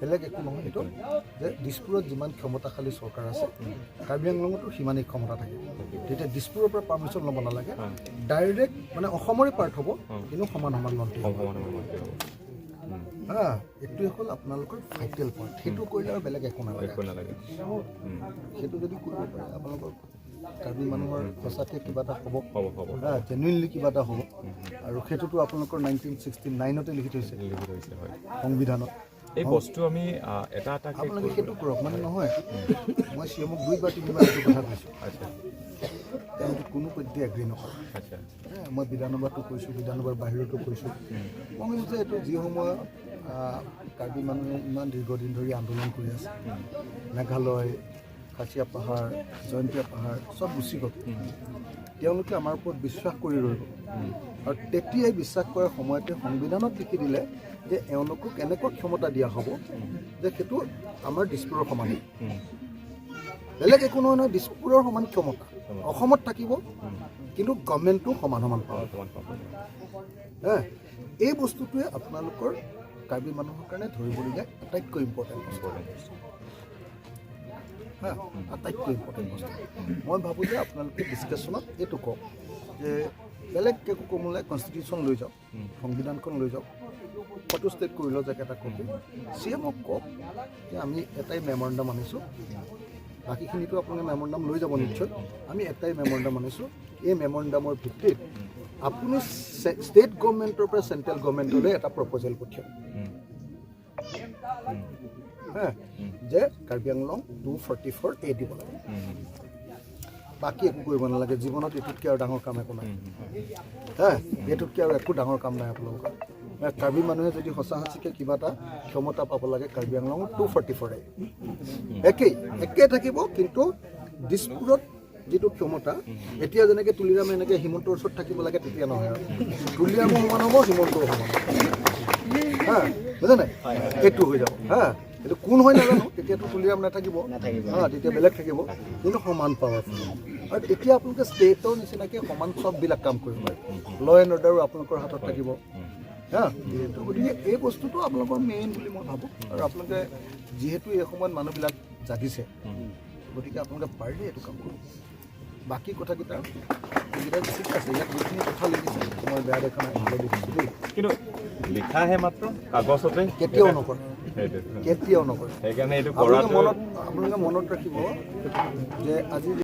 বেলেগ একো নহয় এইটো যে দিছপুৰত যিমান ক্ষমতাশালী চৰকাৰ আছে কাৰ্বি আংলঙতো সিমানেই ক্ষমতা থাকে তেতিয়া দিছপুৰৰ পৰা পাৰ্মিশ্যন ল'ব নালাগে ডাইৰেক্ট মানে অসমৰে পাৰ্ট হ'ব কিন্তু সমান সমান মন্ত্ৰী এইটোৱে হ'ল আপোনালোকৰ ভাইটেল পইণ্ট সেইটো কৰিলে আৰু বেলেগ একো নালাগে সেইটো যদি কৰিব পাৰে আপোনালোকৰ কাৰ্বি মানুহৰ সঁচাকৈ কিবা এটা হ'ব জেনুইনলি কিবা এটা হ'ব আৰু সেইটোতো আপোনালোকৰ 1969তে লিখি থৈছে সংবিধানত এই বস্তু আমি এটা এটা আপোনালোকে সেইটো কৰক মানে নহয় মই চিএমক 2 বা 3 বাৰ এইটো কথা কৈছোঁ তেওঁলোকে কোনো পধ্যে এগ্ৰী নকৰে মই বিধানসভাতো কৈছোঁ বিধানসভাৰ বাহিৰতো কৈছোঁ মই কৈছোঁ যে এইটো যি সময়ত কাৰ্বি মানুহে ইমান দীৰ্ঘদিন ধৰি আন্দোলন কৰি আছে মেঘালয় খাচীয়া পাহাৰ জয়ন্তীয়া পাহাৰ চব গুচি গ'ল তেওঁলোকে আমাৰ ওপৰত বিশ্বাস কৰি ৰ'ব আৰু তেতিয়াই বিশ্বাস কৰাৰ সময়তে সংবিধানত লিখি দিলে যে এওঁলোকক এনেকুৱা ক্ষমতা দিয়া হ'ব যে সেইটো আমাৰ দিছপুৰৰ সমানেই বেলেগ একো নহয় নহয় দিছপুৰৰ সমান ক্ষমতা অসমত থাকিব কিন্তু গভৰ্ণমেণ্টটো সমান সমান পাব এই বস্তুটোৱে আপোনালোকৰ কাৰ্বি মানুহৰ কাৰণে ধৰিবলগীয়া আটাইতকৈ ইম্পৰ্টেণ্ট বস্তু আটাইতকৈ ইম্পৰ্টেণ্ট বস্তু মই ভাবোঁ যে আপোনালোকে ডিছকাশ্যনত এইটো কওক যে বেলেগ একো ক'ব নালাগে কনষ্টিটিউশ্যন লৈ যাওক সংবিধানখন লৈ যাওক ফটো ষ্টেট কৰি লওক এটা কপি চিএমক কওক যে আমি এটাই মেমৰেণ্ডাম আনিছোঁ বাকীখিনিতো আপোনালোকে মেমৰেণ্ডাম লৈ যাব নিশ্চয় আমি এটাই মেমৰেণ্ডাম আনিছোঁ এই মেমৰেণ্ডামৰ ভিত্তিত আপুনি ষ্টেট গভৰ্ণমেণ্টৰ পৰা চেণ্ট্ৰেল গভৰ্ণমেণ্টলৈ এটা প্ৰপ'জেল পঠিয়াওক যে কাৰ্বি আংলং 244A দিব লাগে বাকী একো কৰিব নালাগে জীৱনত এইটোতকৈ আৰু ডাঙৰ কাম একো নাই এইটোতকৈ আৰু একো ডাঙৰ কাম নাই আপোনালোকৰ কাৰ্বি মানুহে যদি সঁচা সঁচিকৈ কিবা এটা ক্ষমতা পাব লাগে কাৰ্বি আংলঙত 244A একেই থাকিব কিন্তু দিছপুৰত যিটো ক্ষমতা এতিয়া যেনেকৈ তুলিৰামে এনেকৈ হিমন্তৰ ওচৰত থাকিব লাগে তেতিয়া নহয় আৰু তুলিৰামো সমান হ'ব হিমন্তও সমান বুজা নাই এইটো হৈ যাব এইটো কোন হয় নাজানো তেতিয়াতো তুলিৰাম নাথাকিব তেতিয়া বেলেগ থাকিব কিন্তু সমান পাৱাৰফুল আৰু তেতিয়া আপোনালোকে ষ্টেটৰ নিচিনাকৈ সমান চববিলাক কাম কৰিব পাৰে ল এণ্ড অৰ্ডাৰো আপোনালোকৰ হাতত থাকিব গতিকে এই বস্তুটো আপোনালোকৰ মেইন বুলি মই ভাবোঁ আৰু আপোনালোকে যিহেতু এই সময়ত মানুহবিলাক জাগিছে গতিকে আপোনালোকে পাৰিলে এইটো কাম কৰিব বাকী কথাকেইটা এইকেইটা ঠিক আছে ইয়াত যিখিনি কথা লিখিছে মই বেয়া দেখা নাই ভালে দেখিছোঁ দেই কিন্তু লিখাহে মাত্ৰ কাগজতে কেতিয়াও নকৰে সেইকাৰণে এইটো আপোনালোকে মনত ৰাখিব যে আজি